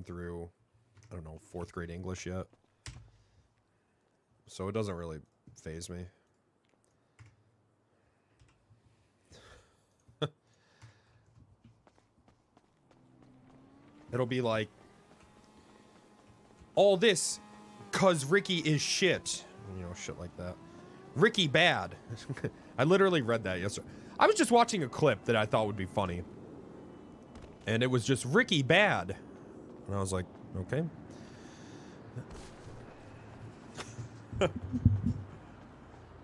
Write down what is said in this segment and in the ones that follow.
gotten through, I don't know, 4th grade English yet. So it doesn't really faze me. It'll be like, all this, 'cause Ricky is shit. You know, shit like that. Ricky bad. I literally read that yesterday. I was just watching a clip that I thought would be funny. And it was just Ricky bad. And I was like, okay.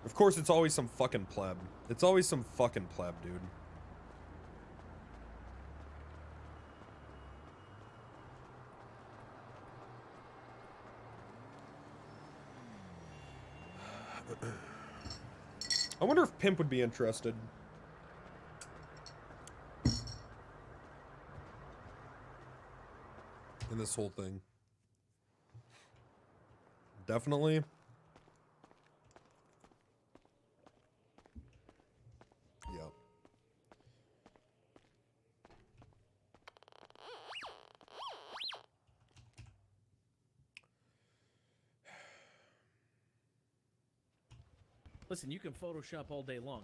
Of course, it's always some fucking pleb. It's always some fucking pleb, dude. I wonder if Pimp would be interested. In this whole thing. Definitely. Yeah. Listen, you can Photoshop all day long.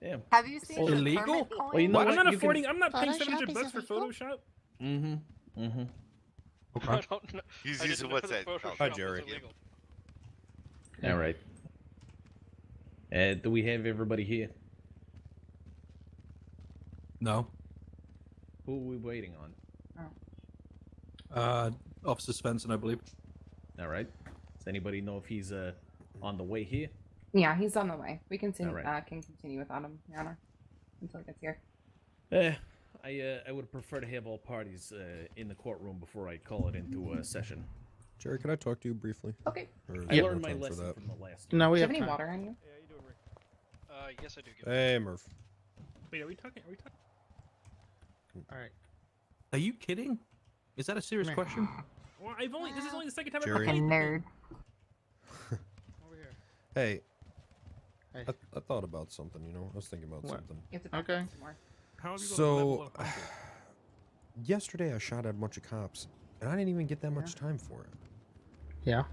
Damn. Have you seen the illegal? permit coin? Well, you know I'm what? not You affording. can... I'm not paying Photoshop 700 bucks for is illegal? Photoshop. Mm-hmm. Mm-hmm. I don't know. He's I using didn't know what's that that? Photoshop Hi, was Jerry. illegal. All right. Do we have everybody here? No. Who are we waiting on? Officer Svensson, I believe. All right. Does anybody know if he's on the way here? Yeah, he's on the way. We can Alright. can continue without him, Your Honor, until he gets here. I would prefer to have all parties in the courtroom before I call it into a session. Jerry, can I talk to you briefly? Okay. Or is I there learned no my time for lesson that? from the last. No, Do we you have have any time. water on you? Yeah, you doing Rick? Yes, I do. Give Hey, Murph. Wait, are we talking? Are we talking? All right. Are you kidding? Is that a serious question? Well, I've only. This is only the second time Jerry. I've Fucking played. nerd. Over here. Hey, Hey. I thought about something, you know? I was thinking about What? something. You have to back Okay. up some more. How have you gone to So, level 100? yesterday I shot at a bunch of cops, and I didn't even get that much time for it. Yeah.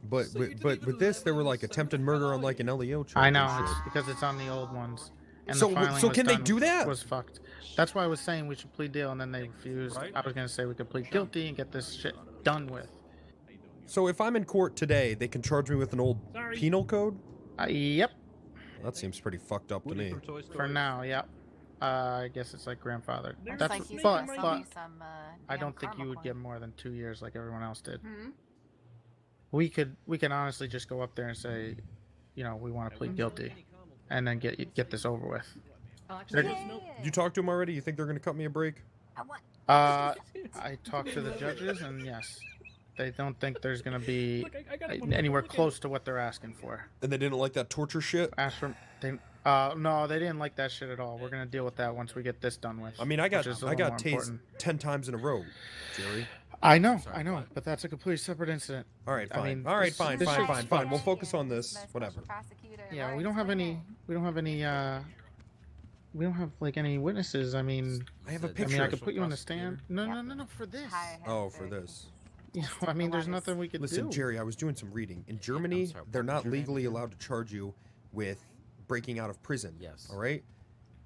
But So you didn't but even with this, there were level like yourself attempted murder on like an LEO charge. I and know. shit. It's because it's on the old ones. And So- the filing so was can they done- do that? Was fucked. That's why I was saying we should plead deal, and then they refused. Right. I was gonna say we could plead guilty and get this shit done with. So if I'm in court today, they can charge me with an old Sorry. penal code? Yep. That seems pretty fucked up to Woody me. from Toy For Story. now, yep. I guess it's like grandfather. There's That's Looks like he's but gonna sell but you some, I damn don't think you karma would get coin. more than 2 years like everyone else did. Hmm? We can honestly just go up there and say, you know, we want to plead guilty, and then get this over with. I'll actually They're- Did you talk to them already? You think they're gonna cut me a break? I want. I talked to the judges, and yes, they don't think there's gonna be Look, I got it. One anywhere more. Look at close to what they're asking for. And they didn't like that torture shit? Ask for no, they didn't like that shit at all. We're gonna deal with that once we get this done with. I mean, I got which is a I little got more tased important. 10 times in a row, Jerry. I know, Sorry, I know, what? but that's a completely separate incident. All right, I fine. mean, All right, this- fine, this fine, shit's fine, fine. We'll fucked. focus on this. Special Whatever. prosecutor, Yeah, Lawrence we don't have Whitney. any. We don't have any. We don't have like any witnesses. I mean, I have a I picture. I could put you on the stand. No, Yeah. no, no, no, for this. Hi, Oh, hi, for sir. this. You know, I mean, there's nothing we could Listen, do. Jerry, I was doing some reading. In Germany, sorry, they're what not was your name legally again? allowed to charge you with breaking out of prison. Yes. All right?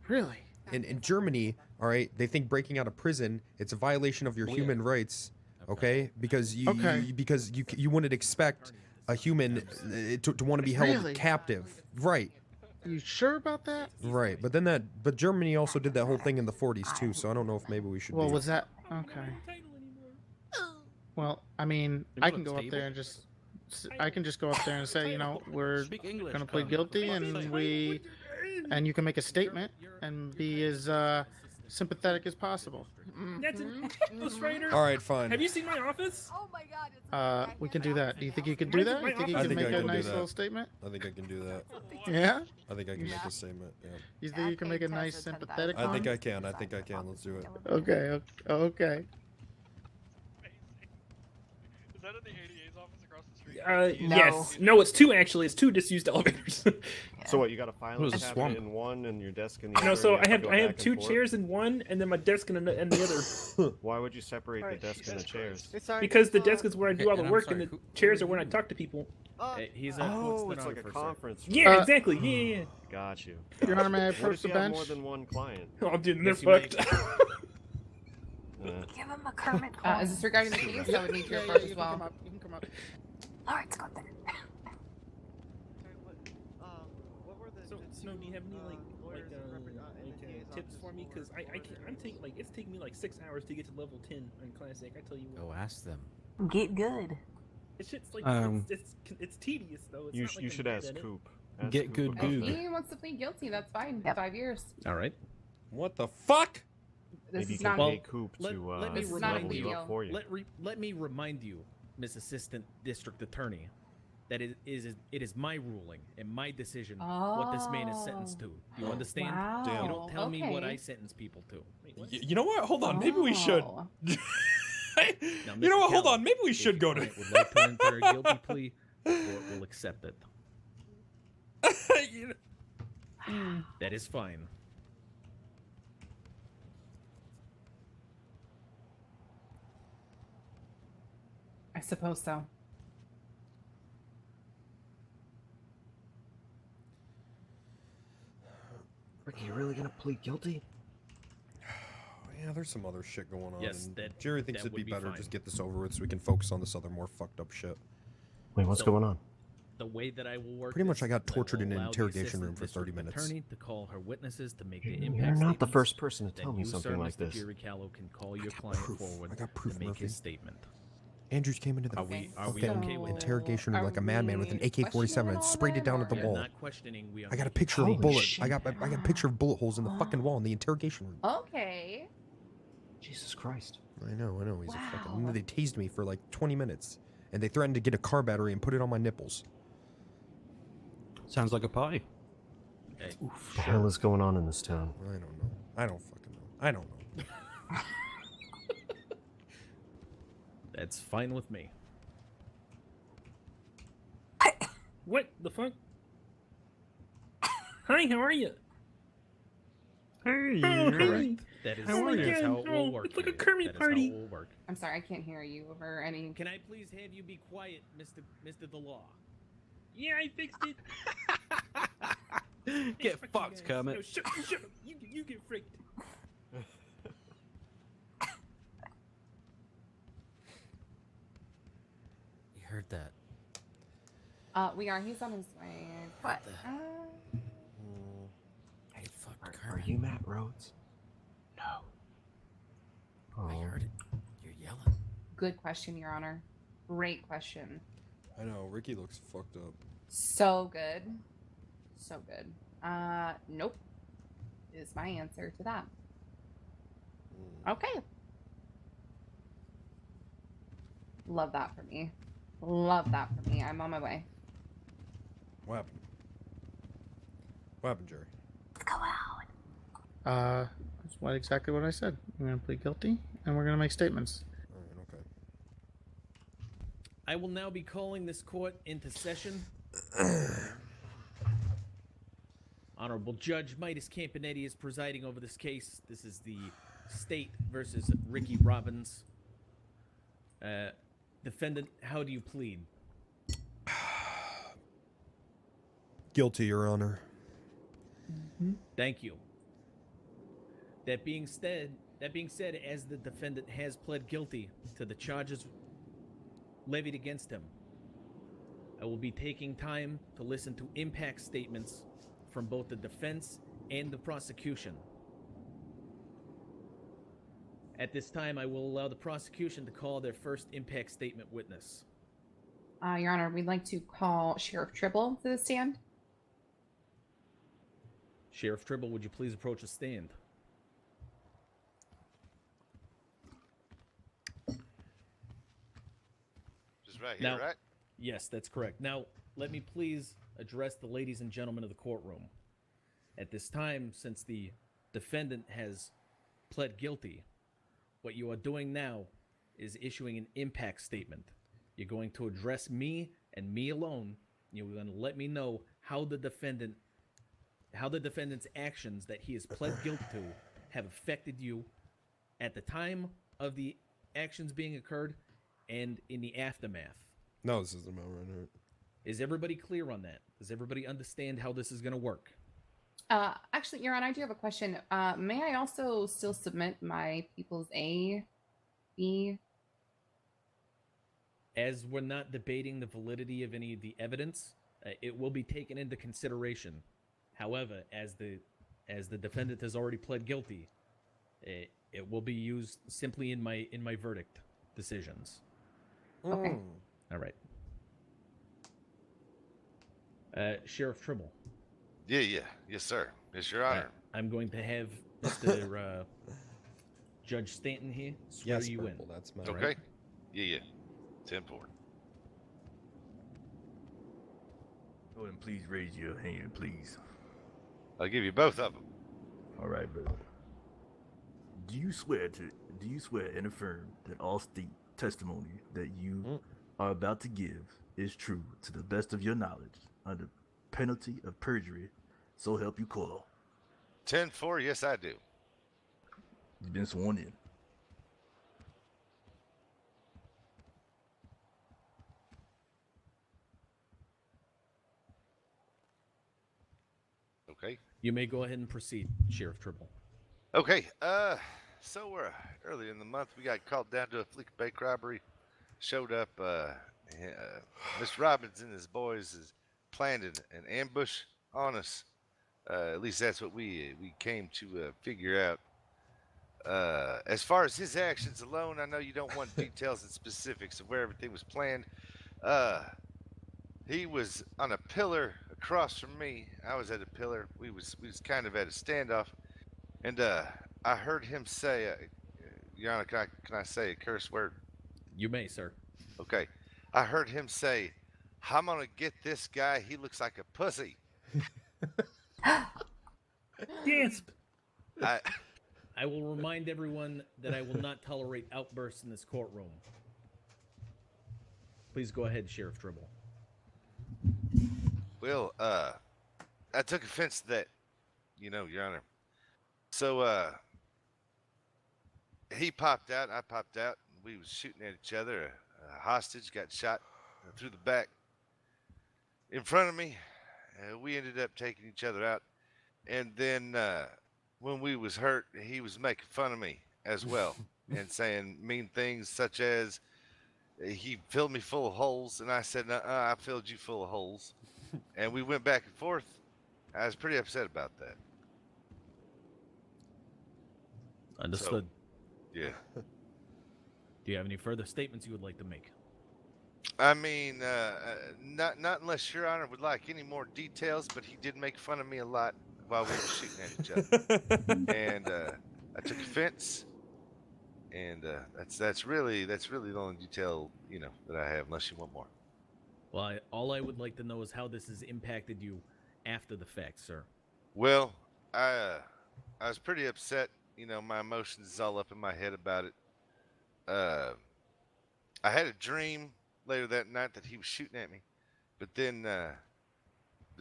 Really? In Germany, all right, they think breaking out of prison, it's a violation of your Well, human yeah. rights, okay? Because you Okay. because you wouldn't expect a human to want to be held Really? captive. Right. You sure about that? Right. But Germany also did that whole thing in the 40s too, so I don't know if maybe we should Well, be was that okay? Well, I mean, You I want can a go up table? there and just. I can just go up there and say, you know, we're Speak English. gonna plead Come. guilty, Fuck's and sake. and you can make a statement and be as sympathetic as possible. That's it. Illustrator. All right, fine. Have you seen my office? Oh my God! It's We can do that. Do you think you could do My- that? my You think you office- can I think make I a can do nice that. little statement? I think I can do that. Yeah. I think I can make a statement. Yeah. You think you can make a nice sympathetic I one? think I can. I think I can. Let's do it. Okay. Okay. Is that in the ADA's office across across the street? No. No. Yes. No, it's 2 actually. It's 2 disused elevators. So what? You got a It filing was a cabinet swamp. in one and your desk in the other. No, so and you I to go have back 2 and forth? chairs in one, and then my desk in the other. Why would you separate the Alright, desk and the Jesus chairs? Hey, sorry, Because the uh, desk is where I do all the and I'm work, sorry, and the who chairs are are when I you? talk to people. He's Oh, quotes it's the like a for a sec. conference. Yeah, Uh, exactly. Yeah. Got you. Your Honor, may I What approach if the you have bench? more than one client? Oh, dude, they're Yes, you may. fucked. Give him a Kermit. Is this regarding the case? I would need your Yeah, report you as can well. come up. You can come up. All right, let's go there. sorry, what were the So, the Snow, do you have any two, lawyers that in the DA's tips office for me? Because who I can't. I'm taking it's taking me like 6 hours to get to level 10 on classic. I tell you what. Go ask them. Get good. It's just like Um, it's tedious though. It's You, not like you I'm should bad ask at it. Coop. Ask Get Coop good about If goo. that. he wants to plead guilty, that's fine. Yep. 5 years. All right. What the fuck? This Maybe you is can not. pay Coop let- to let me This is not a level you deal. up for you. Let me remind you, Miss Assistant District Attorney, that it is my ruling and my decision what this man is sentenced to. You understand? Wow. You don't tell me what okay. I sentence people to. Wait, what? You know what? Hold on. Maybe we should. Oh. Now, You know Mr. what? Hold Kelly, on. Maybe we if should your go to. client would like to enter a guilty plea, the court will accept it. You know- That is fine. I suppose so. Ricky, you really gonna plead guilty? Yeah, there's some other shit going on. Yes, and that- Jerry thinks that it'd be would be better fine. just get this over with so we can focus on this other more fucked up shit. Wait, what's So- going on? The way that I will work. Pretty much this I got is will tortured in an allow the interrogation room assistant for 30 district minutes. Attorney to call her witnesses to make the You're impact not the statements. first person to Then tell me you, something sir, like Mr. this. Jerry Callow can call your got client proof. forward I got proof, to make Murphy. his statement. Andrews came into the Are we fucking okay with that? interrogation room Are like a madman with an we AK-47 and questioning sprayed it down at the all We are wall. not questioning. We are I got a making picture of Holy bullet. shit. I got a picture of bullet holes in the fucking wall in the interrogation room. Okay. Jesus Christ. I know. He's a fucking. Wow. They tased me for like 20 minutes, and they threatened to get a car battery and put it on my nipples. Sounds like a party. Hey, What the hell is going on in this town? I don't know. I don't fucking know. I don't know. that's fine with me. What the fuck? Hi, how are you? Hey. Correct. That is, Oh my that is God, how it will no, work. it's like a here. Kermit That is party. how it will work. I'm sorry, I can't hear you over any. Can I please have you be quiet, Mr. The Law? Yeah, I fixed it. Get Fuck you fucked, guys. Kermit. No, shut up. You get freaked. You heard that? We are. He's on his way. What? Hey, fuck Are Kermit. you Matt Rhodes? No. Oh, I heard it. You're yelling. Good question, Your Honor. Great question. I know. Ricky looks fucked up. So good. So good. Nope. Is my answer to that. Okay. Love that for me. Love that for me. I'm on my way. What happened? What happened, Jerry? Let's go out. That's what exactly what I said. We're gonna plead guilty, and we're gonna make statements. Alright, okay. I will now be calling this court into session. Honorable Judge Midas Campanetti is presiding over this case. This is the State versus Ricky Robbins. Defendant, how do you plead? Guilty, Your Honor. Thank you. That being said, as the defendant has pled guilty to the charges levied against him, I will be taking time to listen to impact statements from both the defense and the prosecution. At this time, I will allow the prosecution to call their first impact statement witness. Your Honor, we'd like to call Sheriff Tribble to the stand. Sheriff Tribble, would you please approach the stand? Just right here, Now- right? Yes, that's correct. Now, let me please address the ladies and gentlemen of the courtroom. At this time, since the defendant has pled guilty, what you are doing now is issuing an impact statement. You're going to address me and me alone. You're going to let me know how the defendant's actions that he has pled guilty to have affected you at the time of the actions being occurred and in the aftermath. No, this isn't about right. Is everybody clear on that? Does everybody understand how this is going to work? Actually, Your Honor, I do have a question. May I also still submit my People's A, B? As we're not debating the validity of any of the evidence, it will be taken into consideration. However, as the defendant has already pled guilty, it will be used simply in my verdict decisions. Okay. All right. Sheriff Trimble. Yeah. Yes, sir. Yes, Your Honor. I'm going to have Mr. Judge Stanton here swear Yes, you Purple, in. that's my Okay. Yeah. 10-4. Go ahead and please raise your hand, please. I'll give you both of them. All right, brother. Do you swear and affirm that all state testimony that you are about to give is true to the best of your knowledge under penalty of perjury, so help you God? 10-4, yes, I do. You've been sworn in. Okay. You may go ahead and proceed, Sheriff Trimble. Okay. So we're early in the month. We got called down to a fleet bank robbery. Showed up. Mr. Robbins and his boys has planned an ambush on us. At least that's what we came to figure out. As far as his actions alone, I know you don't want details and specifics of where everything was planned. He was on a pillar across from me. I was at a pillar. We was kind of at a standoff, and I heard him say, Your Honor, can I say a curse word? You may, sir. Okay. I heard him say, I'm gonna get this guy. He looks like a pussy. Yes. I will remind everyone that I will not tolerate outbursts in this courtroom. Please go ahead, Sheriff Trimble. Well, I took offense to that, Your Honor. So, he popped out, I popped out, and we was shooting at each other. A hostage got shot through the back in front of me. We ended up taking each other out. And then, when we was hurt, he was making fun of me as well and saying mean things such as he filled me full of holes, and I said, I filled you full of holes. And we went back and forth. I was pretty upset about that. Understood. So, yeah. Do you have any further statements you would like to make? I mean, not unless Your Honor would like any more details, but he did make fun of me a lot while we were shooting at each other. And I took offense. And that's really the only detail, that I have, unless you want more. Well, all I would like to know is how this has impacted you after the fact, sir. Well, I was pretty upset. My emotions is all up in my head about it. I had a dream later that night that he was shooting at me, but then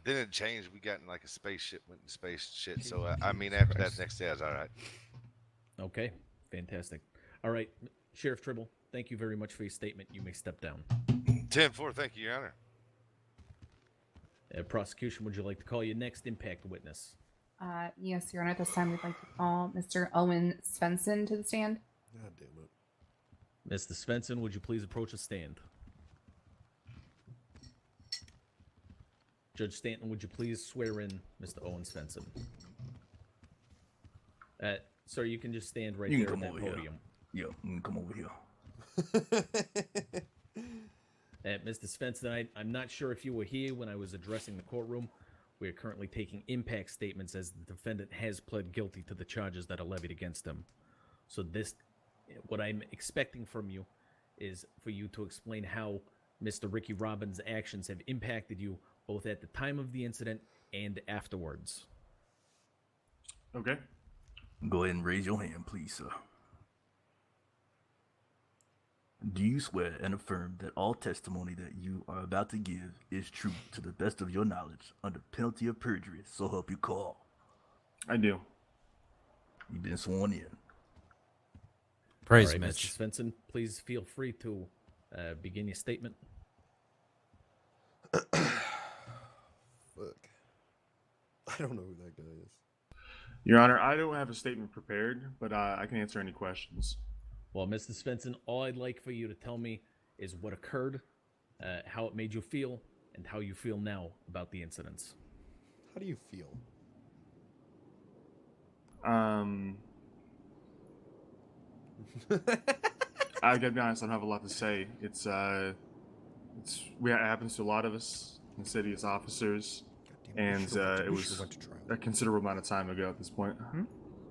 it changed. We got in like a spaceship, went in space shit. So after that, next day I was all right. Okay, fantastic. All right, Sheriff Tribble, thank you very much for your statement. You may step down. 10-4, thank you, Your Honor. Prosecution, would you like to call your next impact witness? Yes, Your Honor. At this time, we'd like to call Mr. Owen Svensson to the stand. God damn it. Mr. Svensson, would you please approach the stand? Judge Stanton, would you please swear in Mr. Owen Svensson? Sir, you can just stand right there at that podium. Yeah, come over here. Mr. Svensson, I'm not sure if you were here when I was addressing the courtroom. We are currently taking impact statements as the defendant has pled guilty to the charges that are levied against him. So what I'm expecting from you is for you to explain how Mr. Ricky Robbins' actions have impacted you both at the time of the incident and afterwards. Okay. Go ahead and raise your hand, please, sir. Do you swear and affirm that all testimony that you are about to give is true to the best of your knowledge under penalty of perjury, so help you call? I do. You've been sworn in. Praise All right, Mitch. Mr. Svensson, please feel free to begin your statement. Fuck. I don't know who that guy is. Your Honor, I don't have a statement prepared, but I can answer any questions. Well, Mr. Svensson, all I'd like for you to tell me is what occurred, how it made you feel, and how you feel now about the incidents. How do you feel? I gotta be honest, I don't have a lot to say. It happens to a lot of us in the city as officers, and it was a considerable amount of time ago at this point.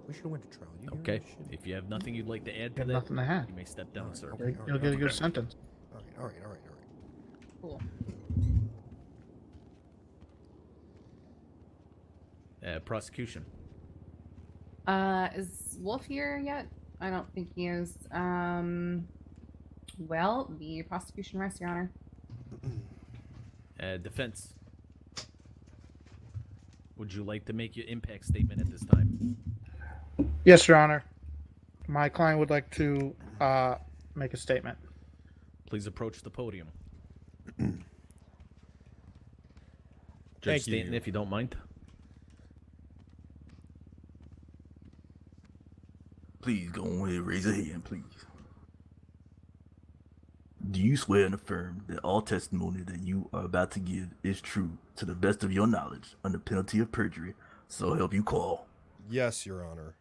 We should have went to trial. Okay, if you have nothing you'd like to add to Got that, nothing to add. you may step down, sir. You'll get a good sentence. All right. Cool. Prosecution. Is Wolf here yet? I don't think he is. Well, the prosecution rests, Your Honor. Defense. Would you like to make your impact statement at this time? Yes, Your Honor. My client would like to make a statement. Please approach the podium. Judge Thank you. Stanton, if you don't mind. Please go ahead and raise a hand, please. Do you swear and affirm that all testimony that you are about to give is true to the best of your knowledge under penalty of perjury, so help you call? Yes, Your Honor.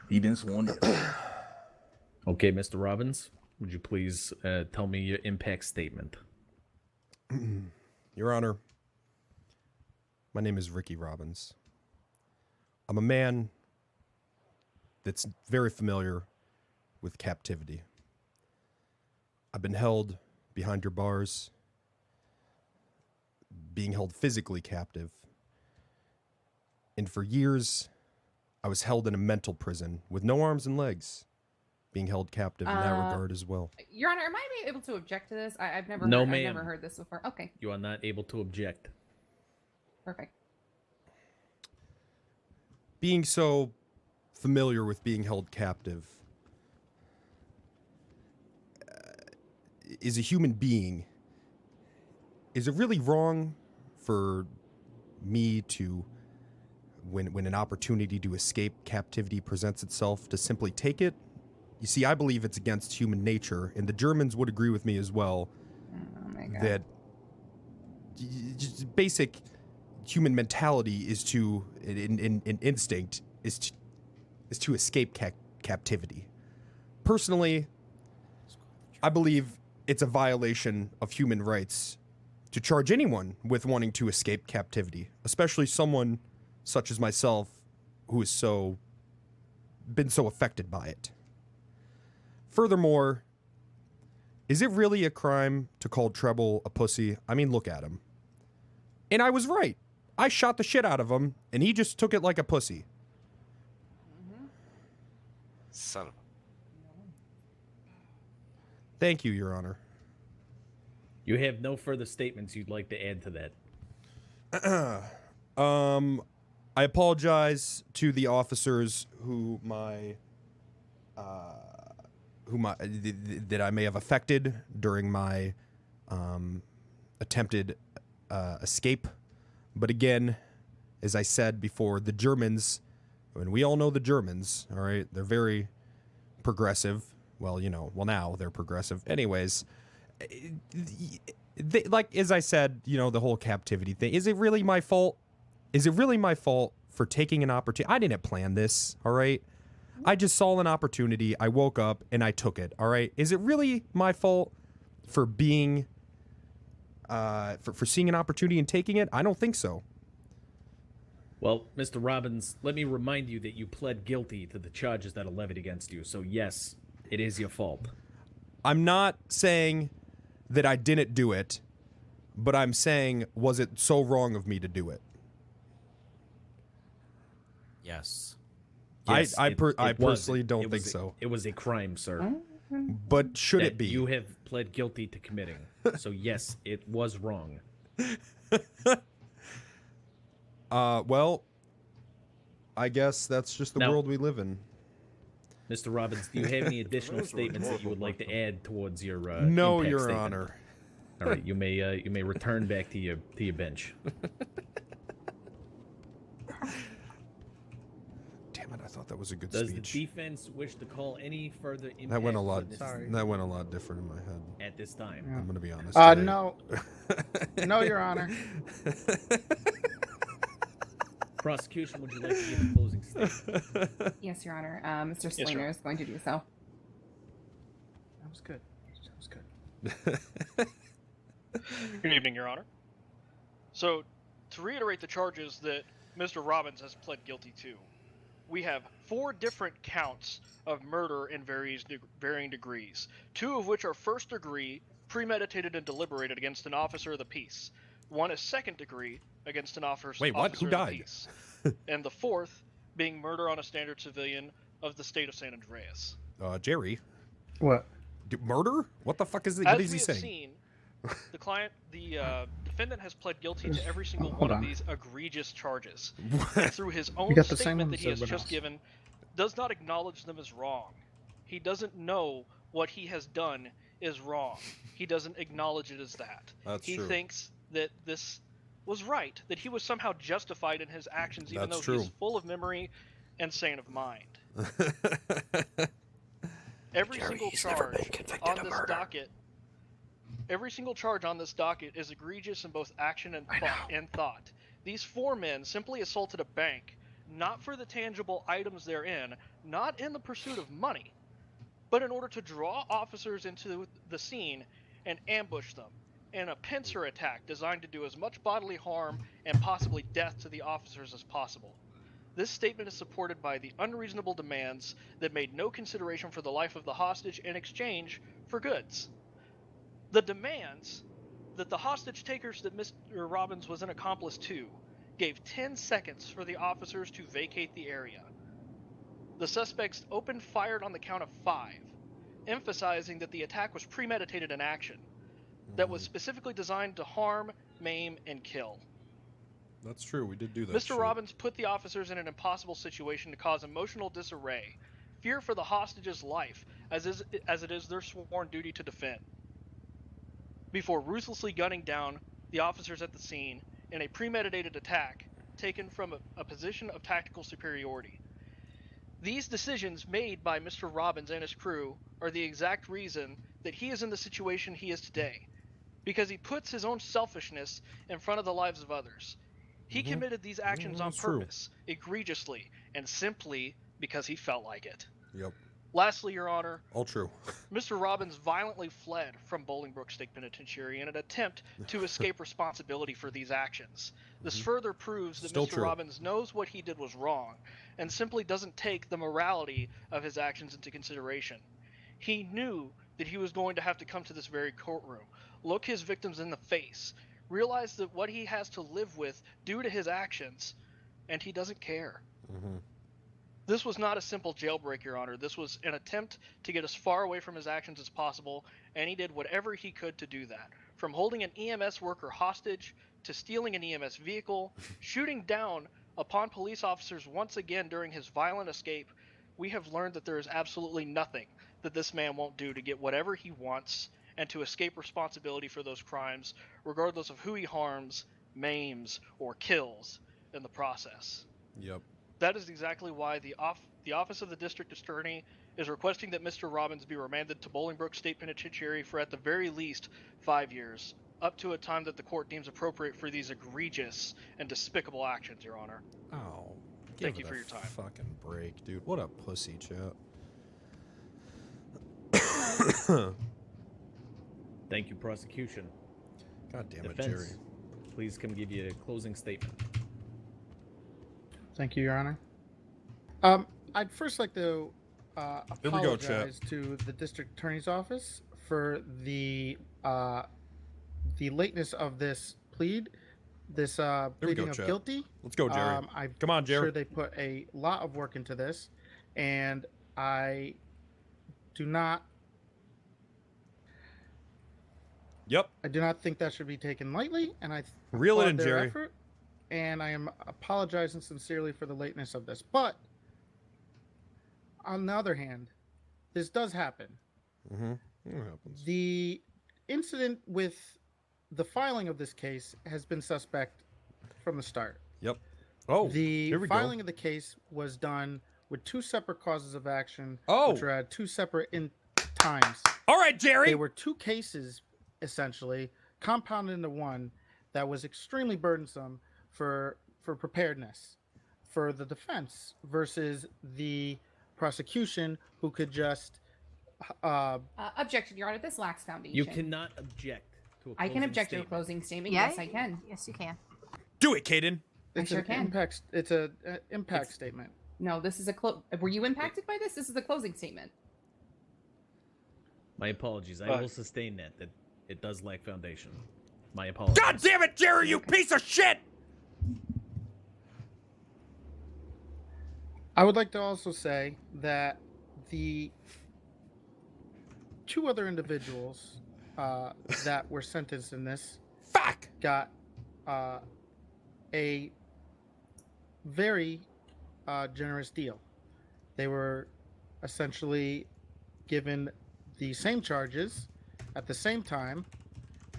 He been sworn in. Okay, Mr. Robbins, would you please tell me your impact statement? Your Honor, my name is Ricky Robbins. I'm a man that's very familiar with captivity. I've been held behind your bars, being held physically captive. And for years, I was held in a mental prison with no arms and legs, being held captive in that regard as well. Your Honor, am I able to object to this? I've never No, heard, ma'am. I've never heard this before. Okay, You are not able to object. perfect. Being so familiar with being held captive is a human being. Is it really wrong for me to, when an opportunity to escape captivity presents itself, to simply take it? You see, I believe it's against human nature, and the Germans would agree with me as well, Oh my God. that just basic human mentality is to, in instinct, is to escape captivity. Personally, I believe it's a violation of human rights to charge anyone with wanting to escape captivity, especially someone such as myself who has been so affected by it. Furthermore, is it really a crime to call Treble a pussy? I mean, look at him. And I was right. I shot the shit out of him, and he just took it like a pussy. Son of a... Thank you, Your Honor. You have no further statements you'd like to add to that. I apologize to the officers that I may have affected during my attempted escape. But again, as I said before, the Germans, and we all know the Germans, all right, they're very progressive. Well, now they're progressive. Anyways, like, as I said, the whole captivity thing. Is it really my fault? Is it really my fault for taking an opportunity? I didn't plan this, all right? I just saw an opportunity. I woke up and I took it, all right? Is it really my fault for being, for seeing an opportunity and taking it? I don't think so. Well, Mr. Robbins, let me remind you that you pled guilty to the charges that are levied against you. So yes, it is your fault. I'm not saying that I didn't do it, but I'm saying, was it so wrong of me to do it? Yes. Yes, I it was. personally don't It think was so. It was a crime, sir. But should that it be? You have pled guilty to committing. So yes, it was wrong. Well, I guess that's just the Now- world we live in. Mr. Robbins, do you have any additional statements that you would like to add towards your No, impact Your statement? Honor. All right, you may return back to your bench. Damn it! I thought that was a good Does speech. the defense wish to call any further impact? That went a lot. witnesses That went a lot different in my head. at this time. I'm gonna be honest. No. No, Your Honor. Prosecution, would you like to give a closing statement? Yes, Your Honor. Mr. Yes, Slater Your is going to do so. That was good. That was good. Good evening, Your Honor. So, to reiterate the charges that Mr. Robbins has pled guilty to, we have 4 different counts of murder in varying degrees, 2 of which are first degree, premeditated and deliberated against an officer of the peace. 1 is second degree against an officer Wait, what? officer Who of the died? peace. And the 4th being murder on a standard civilian of the state of San Andreas. Jerry. What? Murder? What the fuck is it? As What is we he have saying? seen, the defendant has pled guilty to every single Hold one of on. these egregious charges. And through his own got the same statement ones that he has as everyone just else. given, does not acknowledge them as wrong. He doesn't know what he has done is wrong. He doesn't acknowledge it as that. That's he true. thinks that this was right, that he was somehow justified in his actions, even That's though he's true. full of memory and sane of mind. Every single charge on this docket, every single charge on this docket is egregious in both action and thought. These 4 men simply assaulted a bank, not for the tangible items therein, not in the pursuit of money, but in order to draw officers into the scene and ambush them in a pincer attack designed to do as much bodily harm and possibly death to the officers as possible. This statement is supported by the unreasonable demands that made no consideration for the life of the hostage in exchange for goods. The demands that the hostage takers that Mr. Robbins was an accomplice to gave 10 seconds for the officers to vacate the area. The suspects opened fire on the count of 5, emphasizing that the attack was premeditated in action, that was specifically designed to harm, maim, and kill. That's true. We did do that. Mr. shit. Robbins put the officers in an impossible situation to cause emotional disarray, fear for the hostage's life, as it is their sworn duty to defend, before ruthlessly gunning down the officers at the scene in a premeditated attack taken from a position of tactical superiority. These decisions made by Mr. Robbins and his crew are the exact reason that he is in the situation he is today, because he puts his own selfishness in front of the lives of others. He committed these actions on that's true. purpose, egregiously, and simply because he felt like it. Yep. Lastly, Your Honor, All true. Mr. Robbins violently fled from Bolingbroke State Penitentiary in an attempt to escape responsibility for these actions. This further proves that Still Mr. true. Robbins knows what he did was wrong and simply doesn't take the morality of his actions into consideration. He knew that he was going to have to come to this very courtroom, look his victims in the face, realize that what he has to live with due to his actions, and he doesn't care. This was not a simple jailbreak, Your Honor. This was an attempt to get as far away from his actions as possible, and he did whatever he could to do that. From holding an EMS worker hostage, to stealing an EMS vehicle, shooting down upon police officers once again during his violent escape, we have learned that there is absolutely nothing that this man won't do to get whatever he wants and to escape responsibility for those crimes, regardless of who he harms, maims, or kills in the process. Yep. That is exactly why the Office of the District Attorney is requesting that Mr. Robbins be remanded to Bolingbroke State Penitentiary for at the very least 5 years, up to a time that the court deems appropriate for these egregious and despicable actions, Your Honor. Oh. Thank give you it for a your time. Fucking break, dude. What a pussy, chat. Thank you, prosecution. God damn it, Defense, Jerry. please come give you a closing statement. Thank you, Your Honor. I'd first like to Here we go, chat. apologize to the district attorney's office for the lateness of this plead, this pleading of chat. guilty. Let's go, Jerry. I'm Come on, Jerry. sure they put a lot of work into this, and I do not Yep. I do not think that should be taken lightly, and I Reel it applaud in, their Jerry. effort, and I am apologizing sincerely for the lateness of this. But on the other hand, this does happen. Mm-hmm. It happens. The incident with the filing of this case has been suspect from the start. Yep. Oh, the here we filing go. of the case was done with two separate causes of action, Oh. which were at two separate times. All right, Jerry. They were two cases, essentially, compounded into one that was extremely burdensome for preparedness for the defense versus the prosecution, who could just Objection, Your Honor. This lacks foundation. You cannot object to a I can closing object to a statement. closing statement. Yeah, Yes, I can. Yes, you can. Do it, Caden. I sure can. It's a impact statement. No, this is a were you impacted by this? This is a closing statement. My apologies. I will sustain that it does lack foundation. My apologies. God damn it, Jerry, you piece of shit! I would like to also say that the two other individuals that were sentenced in this got a very generous deal. They were essentially given the same charges at the same time,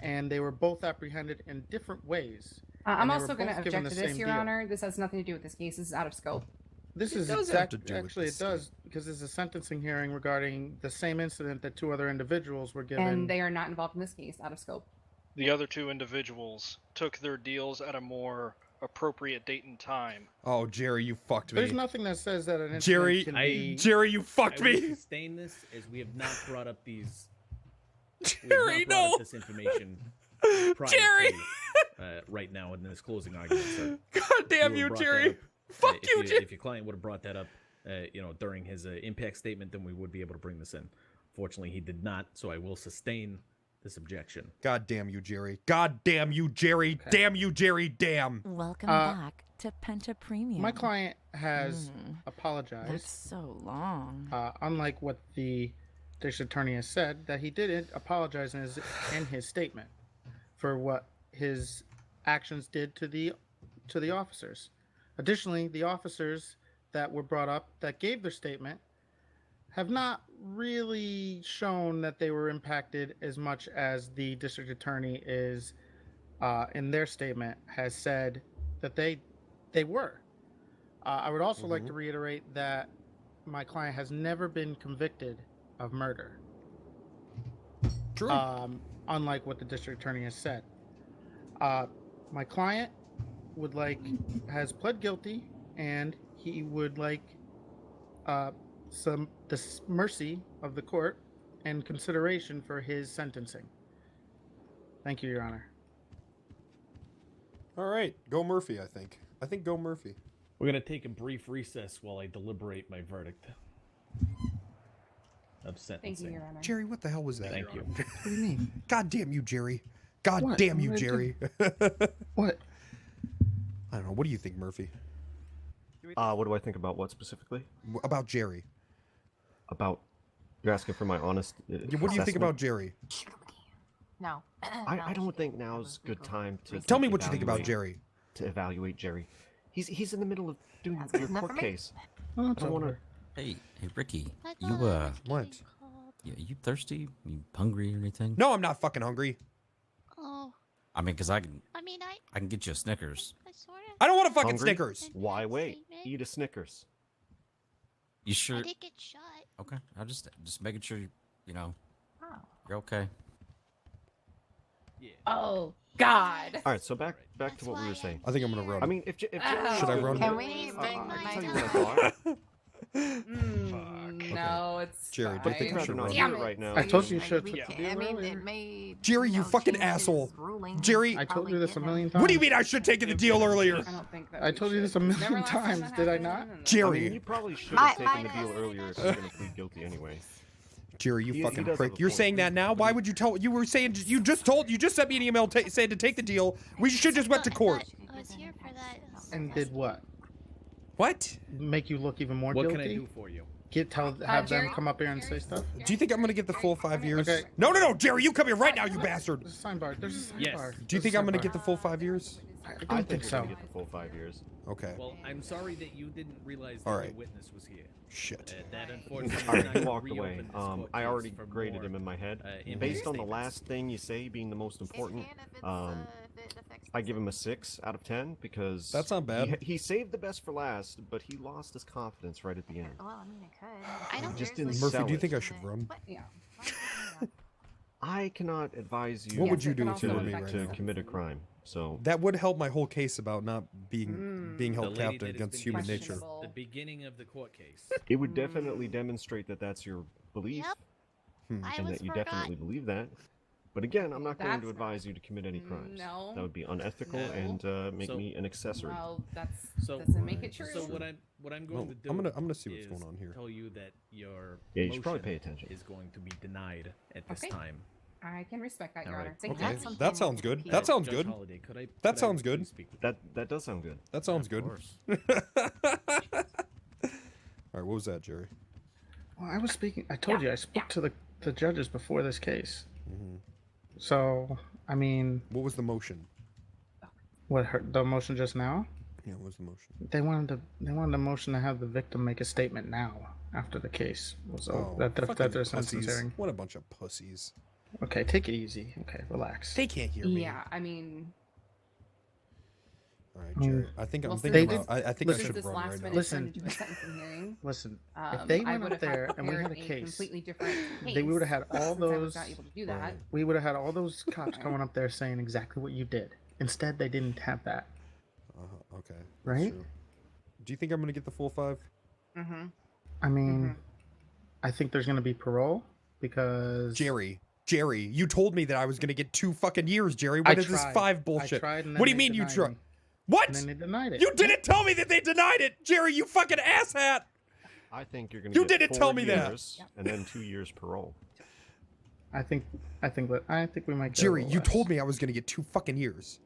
and they were both apprehended in different ways. I'm And they also were going to both given object to the this, same Your deal. Honor. This has nothing to do with this case. This is out of scope. This It is does have to do with actually this it does, because there's a sentencing hearing regarding the same incident that two other individuals were given. And they are not involved in this case. Out of scope. The other two individuals took their deals at a more appropriate date and time. Oh, Jerry, you fucked me. There's nothing that says that an incident Jerry, can be... Jerry, you fucked I will me. sustain this as we have not brought up these. Jerry, brought no. up this information. prior Jerry. to, right now in this closing argument. So God damn you, would've brought that Jerry. up, Fuck if you, Jerry. If your client would have brought that up, during his impact statement, then we would be able to bring this in. Fortunately, he did not, so I will sustain this objection. God damn you, Jerry. God damn you, Jerry. Okay. Damn you, Jerry. Damn. Welcome back to Penta Premium. My client has apologized. That's so long. Unlike what the district attorney has said, that he didn't apologize in his statement for what his actions did to the officers. Additionally, the officers that were brought up that gave their statement have not really shown that they were impacted as much as the district attorney is in their statement has said that they were. I would also like to reiterate that my client has never been convicted of murder. True. Unlike what the district attorney has said. My client has pled guilty, and he would like the mercy of the court and consideration for his sentencing. Thank you, Your Honor. All right. Go Murphy, I think. I think go Murphy. We're going to take a brief recess while I deliberate my verdict of sentencing. Thank you, Your Honor. Jerry, what the hell was that? Thank you. What do you mean? God damn you, Jerry. God What? damn you, What did I Jerry. What? I don't know. What do you think, Murphy? What do I think about what specifically? About Jerry. About you're asking for my honest. What do you think assessment? about Jerry? No. I don't think now's a good time to Tell me what you think about evaluate- Jerry. To evaluate Jerry, he's in the middle of doing That's good your enough court for me. case. Oh, I it's don't want to. over. Hey, Ricky, I you thought What? you thirsty? You hungry or anything? No, I'm not fucking hungry. Oh, I mean, cause I can I can get you a Snickers. sort of. I don't want a fucking Hungry? Snickers. Why wait? Statement. Eat a Snickers. You sure? I did get shot. Okay, I just making sure you know Oh. you're okay. Yeah. Oh God. All right, so back to what we were saying. I think I'm gonna run. I mean, if Jerry Should I run? Can we bring I my can tell you time? what I thought. No, it's Jerry, But if think you'd I rather should not run. hear Damn it it. right now. I told you you Maybe should we put the can. deal I mean, earlier. it may. Jerry, you fucking change his asshole. ruling. Jerry, I told you Probably this a get million him. times. what do you mean I should take the deal earlier? I don't think that I we told you this a should. million Never last time times, that did I happened. not? I mean, Jerry, you probably should My- have taken the my- deal earlier if you're going to plead guilty anyway. Jerry, you He fucking does prick. have a You're point. saying that now? Why would you tell? You were saying you just sent me an email saying to take the deal. We should just went to court. I was here for that. And did what? What? Make you look even more What guilty? can I do for you? have them come up here and say stuff? Do you think I'm gonna get the full 5 years? Okay. No, Jerry, you come here right now, you bastard. There's a sign bar. There's a sign Yes. bar. Do you think I'm gonna get the full 5 years? I don't think you're so. gonna get the full 5 years. Okay. Well, I'm sorry that you didn't realize that All the right. witness was here. Shit. That unfortunately Alright, did he not walked away. reopen this court I case already for graded more, him in my head. impact Based on the statements. last thing you say being the most important, I give him a 6 out of 10 because That's not bad. He saved the best for last, but he lost his confidence right at the end. Well, I mean, it could. I don't Just didn't Murphy, sell do you it. think I should run? Yeah. I cannot advise you What would you Yes, it do can if you also were me affect right to now? commit a crime. So That would help my whole case about not being The held lady captive that has against been human questioned nature. at the beginning of the court case. it would definitely demonstrate that that's your belief Yep. I and was that you forgot. definitely believe that. But again, I'm not going to That's- advise you to commit any crimes. No. That would be unethical No. and make So- me an accessory. Well, So doesn't make it true. So what I'm going Well, to do I'm gonna see what's is going on here. Tell you that your Yeah, you should probably motion pay attention. is going to be denied at this Okay. time. I can respect that, Your All Honor. right. Thank Okay, you. that sounds good. Judge That sounds Judge good. Holliday, could I- That could I sounds good. please speak with That does sound good. That sounds Of good. course. All right, what was that, Jerry? Well, I was speaking. I told you I spoke to the judges before this case. Mm-hmm. So I mean, What was the motion? the motion just now? Yeah, what was the motion? They wanted the motion to have the victim make a statement now after the case was over. That fucking their sentence pussies. hearing. What a bunch of pussies. Okay, take it easy. Okay, relax. They can't hear me. Yeah, I mean, All right, Jerry. I think well, I'm since thinking this- about. I think I listen, should this run last right now. minute Listen. turned into a sentencing hearing. Listen, if Um, they I went would up have there and we had a prepared case, completely different case. they would have had all since I was those. not able to do that. Right. We would have had all those cops coming up there saying exactly what you did. Instead, they didn't have that. Okay. that's Right? true. Do you think I'm gonna get the full 5? Mm-hmm. I mean, I think there's going to be parole because Jerry, you told me that I was gonna get 2 fucking years, Jerry. What is this tried. 5 bullshit? I tried, and What do then you they mean you denied tried? me. What? And then they denied it. You didn't tell me that they denied it, Jerry. You fucking asshat. I think you're going to You get didn't 4 tell me that. years and then 2 years parole. I think we might. Get Jerry, you told me I was gonna get 2 fucking years.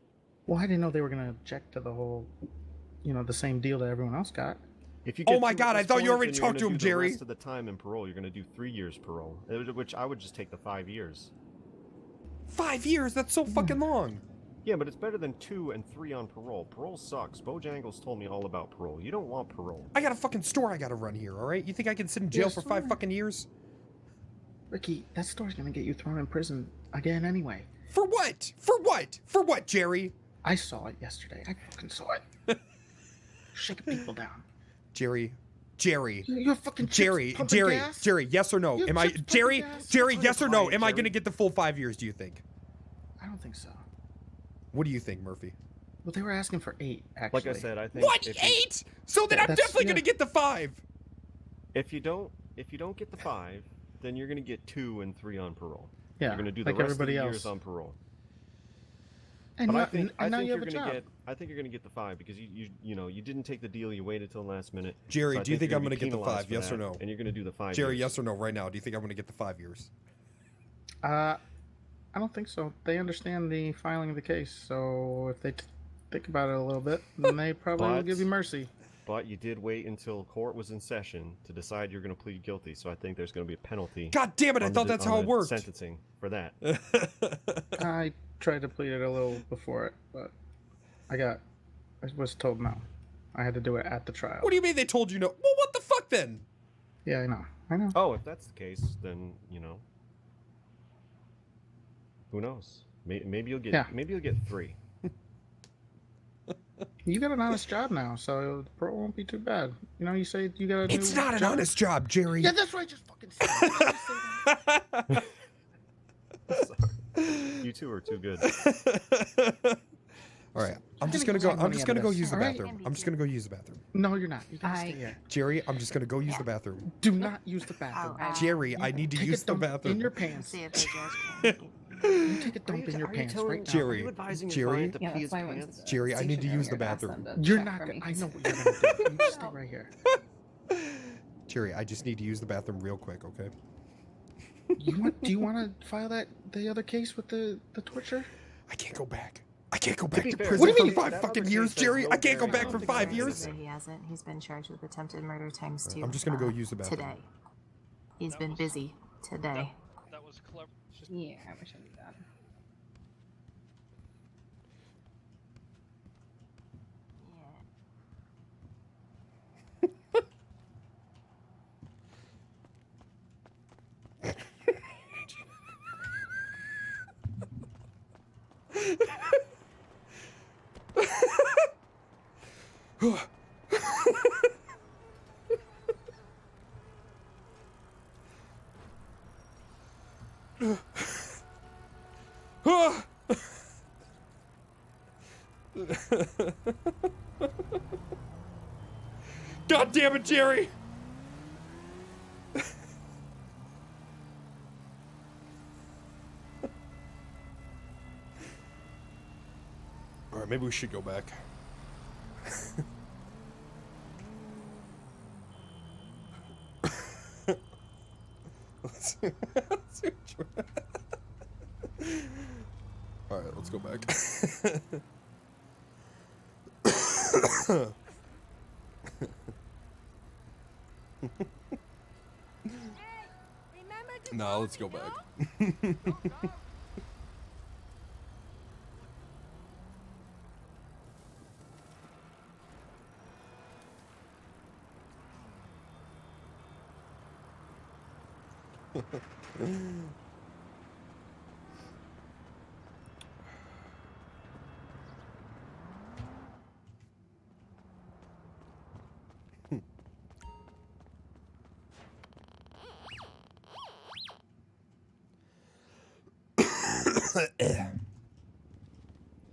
Well, I didn't know they were going to object to the whole, the same deal that everyone else got. If you Oh get my 2 God, at I this thought you point, already then you're talked to gonna him, do the Jerry. rest of the time in parole, you're going to do 3 years parole, which I would just take the 5 years. 5 years? That's so fucking long. Yeah, but it's better than 2 and 3 on parole. Parole sucks. Bojangles told me all about parole. You don't want parole. I got a fucking store I gotta run here. All right? You think I can sit in jail Yeah, for 5 store. fucking years? Ricky, that store's going to get you thrown in prison again anyway. For what? For what? For what, Jerry? I saw it yesterday. I fucking saw it. Shaking people down. Jerry. You're fucking Jerry, chips pumping gas? yes or no? You Am I chips pumping Jerry? gas? Jerry, That's yes or what no? it's Am I like, gonna get the full 5 years? Do you think? I don't think so. What do you think, Murphy? Well, they were asking for 8, actually. Like I said, I think What? if 8? So then I'm That's- definitely yeah. gonna get the 5. If you don't get the 5, then you're going to get 2 and 3 on parole. Yeah, You're going to do the like rest of the everybody years else. on parole. And, But you, I think and now you you're have a gonna job. get. I think you're gonna get the 5 because you didn't take the deal. You waited till the last minute. Jerry, So I do you think you're I'm be gonna get the penalized 5? for Yes or that, no? And you're gonna do the 5. Jerry, years. yes or no? Right now, do you think I'm gonna get the 5 years? I don't think so. They understand the filing of the case, so if they think about it a little bit, then they probably will give you mercy. But you did wait until court was in session to decide you're going to plead guilty. So I think there's going to be a penalty. God damn it! I on thought the- that's on how it the worked. Sentencing for that. I tried to plead it a little before it, but I was told no. I had to do it at the trial. What do you mean they told you no? Well, what the fuck then? Yeah, I know. Oh, if that's the case, then who knows? Maybe you'll get. Yeah. Maybe you'll get 3. You got an honest job now, so the parole won't be too bad. You say you got a It's new not an job. honest job, Jerry. Yeah, that's what I just fucking said. Sorry. You two are too good. All right, I'm just gonna gonna go. get I'm money just out gonna of go this, use the all right? bathroom. I'm just gonna go use the bathroom. No, you're not. You gotta stay here. Jerry, I'm just gonna go use the bathroom. Do not use the bathroom. Jerry, I need to Take use a the dump bathroom. in your pants. See if they just You take a dump in your pants right now. Jerry, Jerry, Yeah, that's why I went to the Jerry, I need to use the stationery or asked bathroom. them to You're check not for gonna. me. I know what you're gonna do. You just stay right here. Jerry, I just need to use the bathroom real quick, okay? Do you want to file the other case with the torture? I can't go back. I can't go back to fair, prison what do you for mean? 5 fucking years, Jerry. I can't go back for 5 years. He hasn't. He's been charged with attempted murder times 2. I'm just gonna go use the bathroom. Today. He's been busy today. That was clever. Yeah, I wish I knew that. God damn it, Jerry! Alright, maybe we should go back. Alright, let's go back. No, let's go back.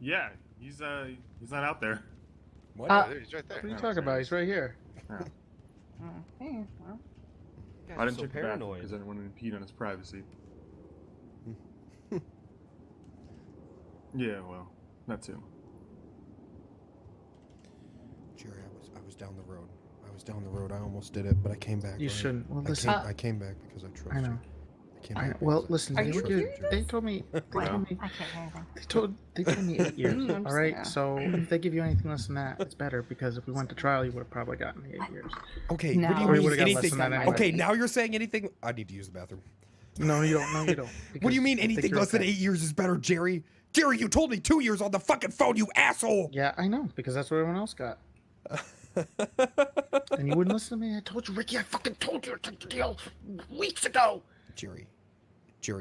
Yeah, he's not out there. What? He's right there. What are you talking about? He's right here. Okay, well. I didn't check the bathroom because I didn't want to impede on his privacy. Yeah, well, that too. Jerry, I was down the road. I almost did it, but I came back. You right? shouldn't. Well, listen. I came back because I trust I know. you. I came I know. back Well, because listen. I They trust told you, me. Jerry. They told me. They told me. I can't hear anything. They told me 8 years. I'm All just- right. yeah. So if they give you anything less than that, it's better because if we went to trial, you would have probably gotten the 8 years. Okay, No. what do you Or you mean would've got less anything? than that anyway. Okay, now you're saying anything? I need to use the bathroom. No, you don't. No, you don't. What do you mean because I think anything you're less than okay. 8 years is better, Jerry? Jerry, you told me 2 years on the fucking phone, you asshole! Yeah, I know because that's what everyone else got. And you wouldn't listen to me. I told you, Ricky. I fucking told you to take the deal weeks ago. Jerry,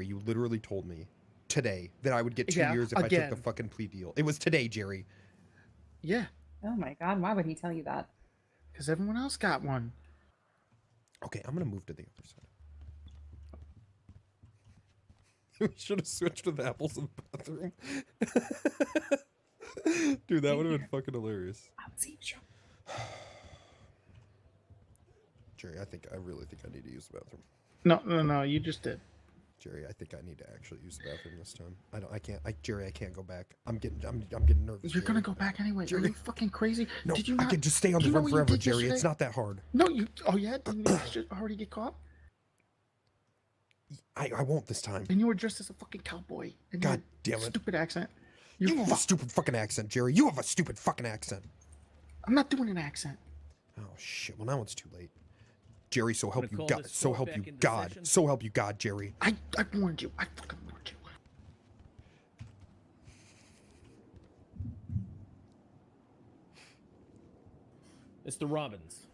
you literally told me today that I would get 2 Yeah, years if I again. took the fucking plea deal. It was today, Jerry. Yeah, Oh my god, why would he tell you that? because everyone else got one. Okay, I'm gonna move to the other side. We should have switched with apples in the bathroom. Dude, that would have been fucking hilarious. Jerry, I really think I need to use the bathroom. No. You just did. Jerry, I think I need to actually use the bathroom this time. Jerry, I can't go back. I'm getting nervous. You're gonna Jerry. go back anyway. Are Jerry. you fucking crazy? No, Did you I not? can just stay on do the you know run what you forever, did Jerry. yesterday? It's not that hard. No, you. Oh yeah, didn't you just already get caught? I won't this time. And you were dressed as a fucking cowboy. And God your damn it. Stupid accent. You have a stupid fucking accent, Jerry. You have a stupid fucking accent. I'm not doing an accent. Oh shit. Well, now it's too late. Jerry, so help Wanna you call God. this So court help back you into God. session? So help you God, Jerry. I warned you. I fucking warned you. Mr. Robbins.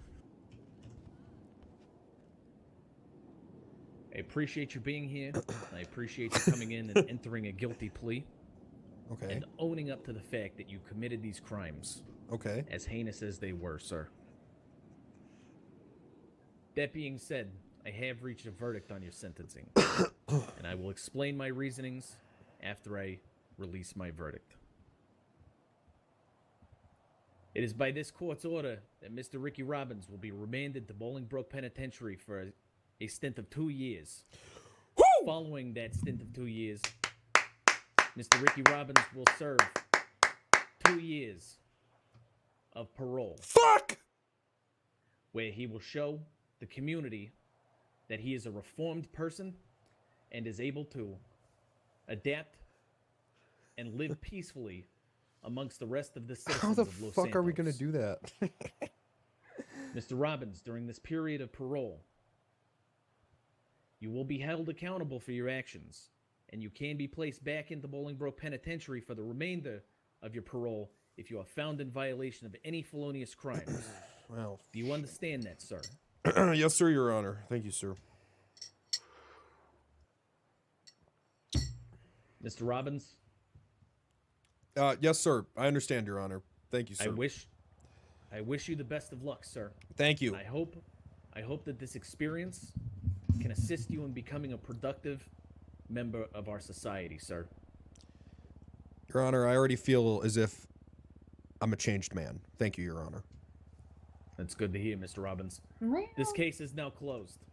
I appreciate you being here. I appreciate you coming in and entering a guilty plea. Okay. And owning up to the fact that you committed these crimes. Okay. As heinous as they were, sir. That being said, I have reached a verdict on your sentencing. And I will explain my reasonings after I release my verdict. It is by this court's order that Mr. Ricky Robbins will be remanded to Bolingbroke Penitentiary for a stint of 2 years. Woo! Following that stint of 2 years, Mr. Ricky Robbins will serve 2 years of parole. Fuck! Where he will show the community that he is a reformed person and is able to adapt and live peacefully amongst the rest of the How citizens the of Los fuck are we gonna Santos. do that? Mr. Robbins, during this period of parole, you will be held accountable for your actions, and you can be placed back into Bolingbroke Penitentiary for the remainder of your parole if you are found in violation of any felonious crimes. Well, do you understand that, sir? Yes, sir, Your Honor. Thank you, sir. Mr. Robbins? Yes, sir. I understand, Your Honor. Thank you, sir. I wish you the best of luck, sir. Thank you. I hope that this experience can assist you in becoming a productive member of our society, sir. Your Honor, I already feel as if I'm a changed man. Thank you, Your Honor. That's good to hear, Mr. Robbins. Really? This case is now closed.